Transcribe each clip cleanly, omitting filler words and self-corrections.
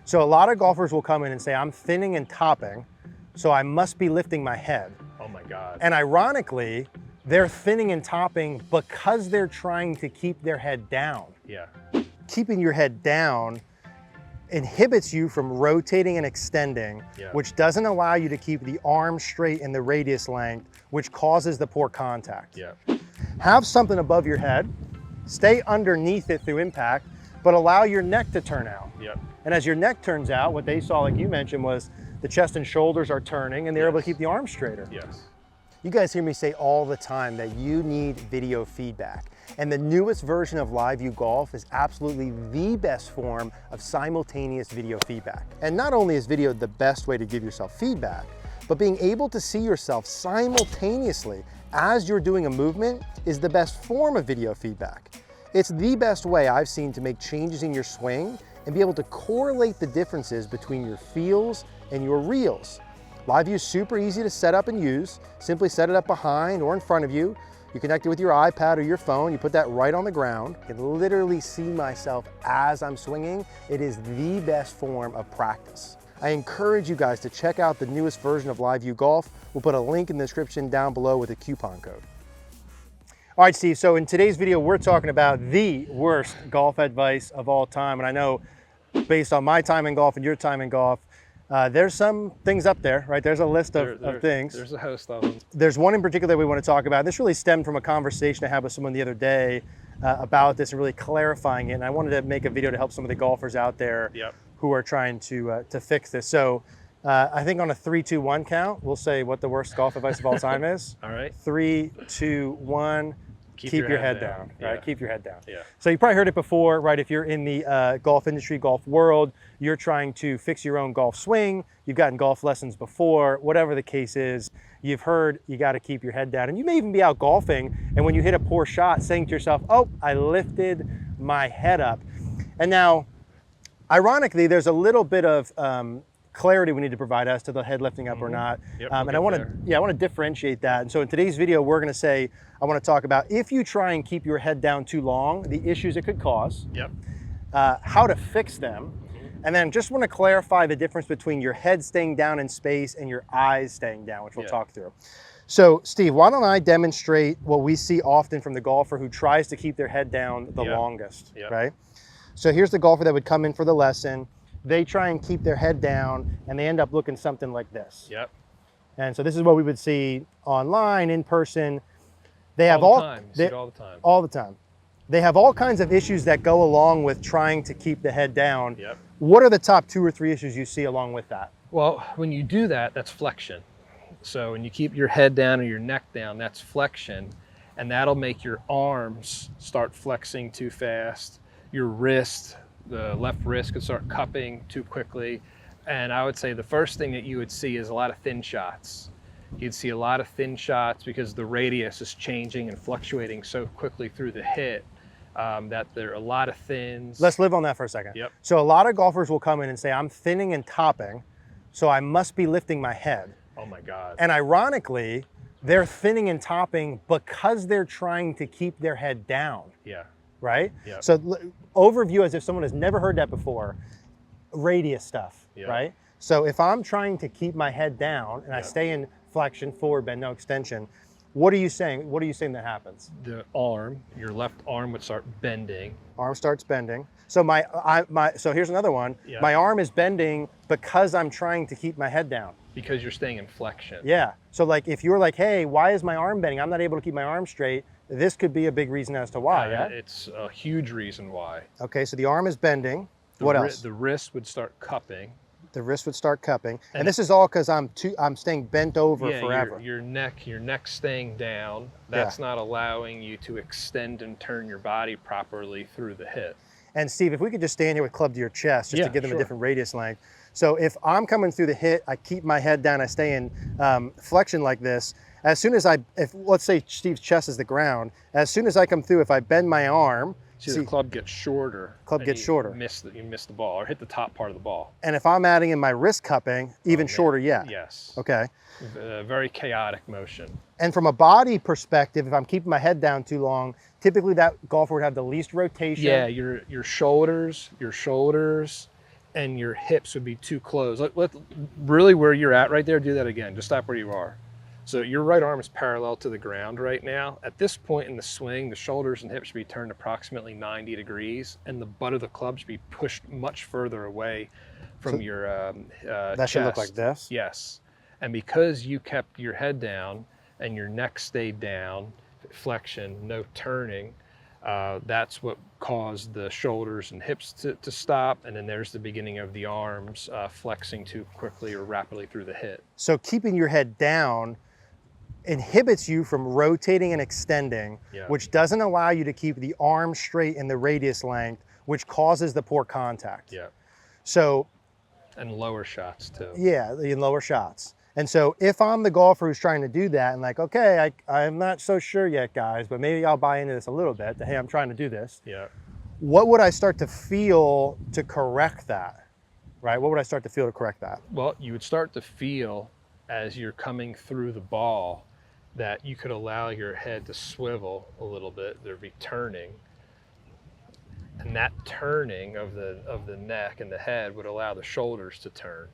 So a lot of golfers will come in and say, I'm thinning and topping, so I must be lifting my head. Oh my God. And ironically, they're thinning and topping because they're trying to keep their head down. Yeah. Keeping your head down inhibits you from rotating and extending, which doesn't allow you to keep the arm straight in the radius length, which causes the poor contact. Yeah. Have something above your head, stay underneath it through impact, but allow your neck to turn out. Yep. And as your neck turns out, what they saw, like you mentioned, was the chest and shoulders are turning and they're able to keep the arm straighter. Yes. You guys hear me say all the time that you need video feedback. And the newest version of LiveView Golf is absolutely the best form of simultaneous video feedback. And not only is video the best way to give yourself feedback, but being able to see yourself simultaneously as you're doing a movement is the best form of video feedback. It's the best way I've seen to make changes in your swing and be able to correlate the differences between your feels and your reels. LiveView is super easy to set up and use. Simply set it up behind or in front of you. You connect it with your iPad or your phone. You put that right on the ground. I can literally see myself as I'm swinging. It is the best form of practice. I encourage you guys to check out the newest version of LiveView Golf. We'll put a link in the description down below with a coupon code. All right, Steve, so in today's video, we're talking about the worst golf advice of all time. And I know based on my time in golf and your time in golf, there's some things up there, right? There's a list of things. There's a host of them. There's one in particular we want to talk about. This really stemmed from a conversation I had with someone the other day about this and really clarifying it. And I wanted to make a video to help some of the golfers out there who are trying to fix this. So I think on a 3, 2, 1 count, we'll say what the worst golf advice of all time is. All right. 3, 2, 1. Keep your head down, right? Yeah. Keep your head down. Yeah. So you probably heard it before, right? If you're in the golf industry, golf world, you're trying to fix your own golf swing, you've gotten golf lessons before, whatever the case is, you've heard you got to keep your head down. And you may even be out golfing, and when you hit a poor shot, saying to yourself, oh, I lifted my head up. And now, ironically, there's a little bit of clarity we need to provide as to the head lifting up or not. Yep, and I want to differentiate that. And so in today's video, we're going to say, I want to talk about if you try and keep your head down too long, the issues it could cause, how to fix them, and then just want to clarify the difference between your head staying down in space and your eyes staying down, which we'll talk through. So Steve, why don't I demonstrate what we see often from the golfer who tries to keep their head down the longest, right? So here's the golfer that would come in for the lesson. They try and keep their head down and they end up looking something like this. And so this is what we would see online, in person. They have all the time. They have all kinds of issues that go along with trying to keep the head down. What are the top 2 or 3 issues you see along with that? Well, when you do that, that's flexion. So when you keep your head down or your neck down, that's flexion. And that'll make your arms start flexing too fast. Your wrist, the left wrist, could start cupping too quickly. And I would say the first thing that you would see is a lot of thin shots. You'd see a lot of thin shots because the radius is changing and fluctuating so quickly through the hit that there are a lot of thins. Let's live on that for a second. So a lot of golfers will come in and say, I'm thinning and topping, so I must be lifting my head. Oh my God. And ironically, they're thinning and topping because they're trying to keep their head down. Right? So overview, as if someone has never heard that before, radius stuff, right? So if I'm trying to keep my head down and I stay in flexion, forward bend, no extension, what are you saying? What are you saying that happens? The arm, your left arm would start bending. Arm starts bending. So so here's another one. My arm is bending because I'm trying to keep my head down. Because you're staying in flexion. So like if you're like, hey, why is my arm bending? I'm not able to keep my arm straight. This could be a big reason as to why, It's a huge reason why. Okay, so the arm is bending. What else? The wrist would start cupping. The wrist would start cupping. And this is all because I'm staying bent over forever. Your neck staying down. That's not allowing you to extend and turn your body properly through the hit. And Steve, if we could just stand here with club to your chest, just to give them a different radius length. So if I'm coming through the hit, I keep my head down, I stay in flexion like this. As soon as let's say Steve's chest is the ground, as soon as I come through, if I bend my arm, see the club gets shorter. shorter. You miss the ball or hit the top part of the ball. And if I'm adding in my wrist cupping, even shorter yet. Yes. Okay. Very chaotic motion. And from a body perspective, if I'm keeping my head down too long, typically that golfer would have the least rotation. Yeah, your shoulders and your hips would be too close. Really where you're at right there, do that again. Just stop where you are. So your right arm is parallel to the ground right now. At this point in the swing, the shoulders and hips should be turned approximately 90 degrees, and the butt of the club should be pushed much further away from your that should look like this? Yes. And because you kept your head down and your neck stayed down, flexion, no turning, that's what caused the shoulders and hips to stop. And then there's the beginning of the arms flexing too quickly or rapidly through the hit. So keeping your head down inhibits you from rotating and extending, which doesn't allow you to keep the arm straight in the radius length, which causes the poor contact. Yeah. So, and lower shots too. Yeah, in lower shots. And so if I'm the golfer who's trying to do that and like, okay, I'm not so sure yet, guys, but maybe I'll buy into this a little bit, hey, I'm trying to do this. Yeah. What would I start to feel to correct that, right? What would I start to feel to correct that? Well, you would start to feel as you're coming through the ball that you could allow your head to swivel a little bit. There'd be turning. And that turning of the neck and the head would allow the shoulders to turn.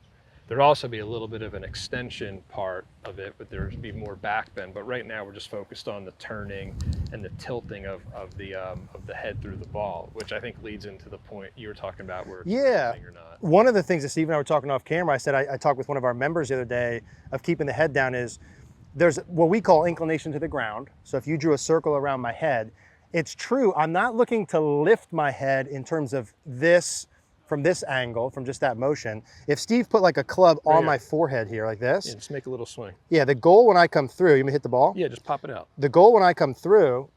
There'd also be a little bit of an extension part of it, but there'd be more back bend. But right now we're just focused on the turning and the tilting of the head through the ball, which I think leads into the point you were talking about where it's or not. One of the things that Steve and I were talking off camera, I said I talked with one of our members the other day of keeping the head down is there's what we call inclination to the ground. So if you drew a circle around my head, it's true, I'm not looking to lift my head in terms of this, from this angle, from just that motion. If Steve put like a club on my forehead here like this. Yeah, just make a little swing. Yeah, the goal when I come through, you want me to hit the ball? Yeah, just pop it out. The goal when I come through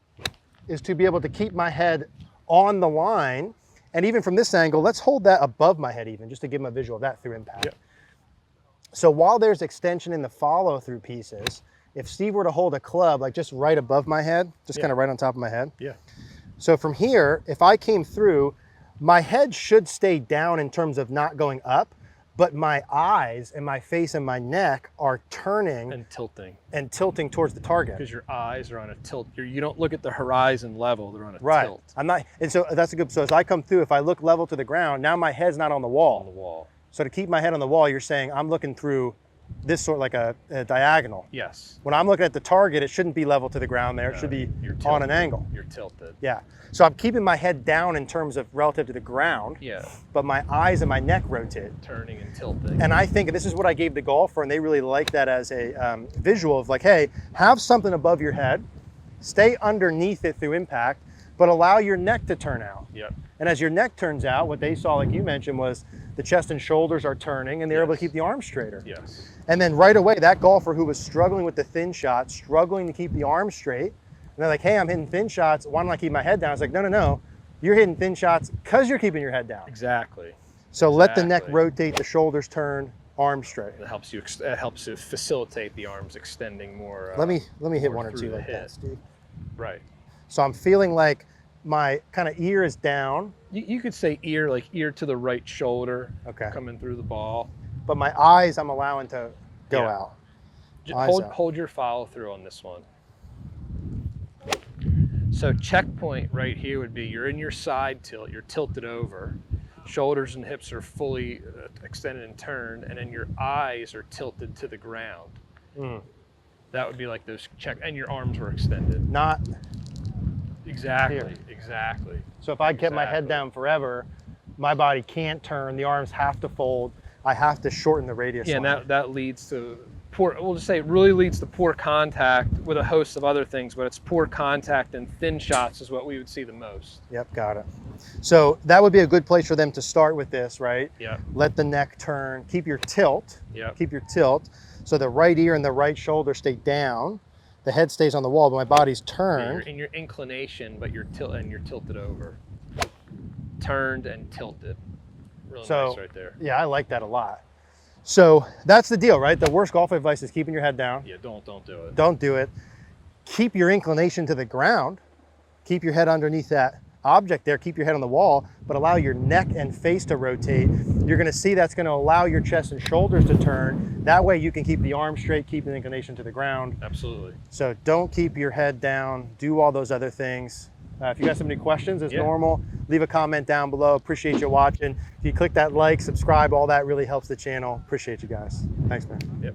is to be able to keep my head on the line. And even from this angle, let's hold that above my head even, just to give them a visual of that through impact. Yep. So while there's extension in the follow through pieces, if Steve were to hold a club like just right above my head, just kind of right on top of my head. Yeah. So from here, if I came through, my head should stay down in terms of not going up, but my eyes and my face and my neck are turning and tilting towards the target. Because your eyes are on a tilt. You don't look at the horizon level, they're on a tilt. I'm not, and so that's a good, so as I come through, if I look level to the ground, now my head's not on the wall. On the wall. So to keep my head on the wall, you're saying I'm looking through this sort of like a diagonal. Yes. When I'm looking at the target, it shouldn't be level to the ground there. It should be on an angle. You're tilted. Yeah. So I'm keeping my head down in terms of relative to the ground. Yeah. But my eyes and my neck rotate. Turning and tilting. And I think this is what I gave the golfer, and they really like that as a visual of like, hey, have something above your head, stay underneath it through impact, but allow your neck to turn out. Yep. And as your neck turns out, what they saw, like you mentioned, was the chest and shoulders are turning, and they're able to keep the arms straighter. Yes. And then right away, that golfer who was struggling with the thin shot, struggling to keep the arms straight, and they're like, hey, I'm hitting thin shots. Why don't I keep my head down? It's like, no. You're hitting thin shots because you're keeping your head down. Exactly. So let the neck rotate, the shoulders turn, arms straight. It helps you. It helps to facilitate the arms extending more. Let me hit one or two like that, Steve. Right. So I'm feeling like my kind of ear is down. You could say ear, like ear to the right shoulder. Okay. Coming through the ball. But my eyes, I'm allowing to go out. Hold your follow through on this one. So checkpoint right here would be you're in your side tilt, you're tilted over, shoulders and hips are fully extended and turned, and then your eyes are tilted to the ground. That would be like those and your arms were extended. Not exactly, here. Exactly. So if I kept my head down forever, my body can't turn, the arms have to fold, I have to shorten the radius. Yeah, and that leads to poor, we'll just say it really leads to poor contact with a host of other things, but it's poor contact and thin shots is what we would see the most. Yep, got it. So that would be a good place for them to start with this, right? Yeah. Let the neck turn, keep your tilt. Yeah. Keep your tilt. So the right ear and the right shoulder stay down. The head stays on the wall, but my body's turned. You're in your inclination, but you're tilted over. Turned and tilted. Really nice right there. Yeah, I like that a lot. So that's the deal, right? The worst golf advice is keeping your head down. Yeah, don't do it. Don't do it. Keep your inclination to the ground. Keep your head underneath that object there. Keep your head on the wall, but allow your neck and face to rotate. You're gonna see that's gonna allow your chest and shoulders to turn. That way you can keep the arm straight, keep the inclination to the ground. Absolutely. So don't keep your head down. Do all those other things. If you guys have any questions, as Yeah. normal, leave a comment down below. Appreciate you watching. If you click that like, subscribe, all that really helps the channel. Appreciate you guys. Thanks, man. Yep.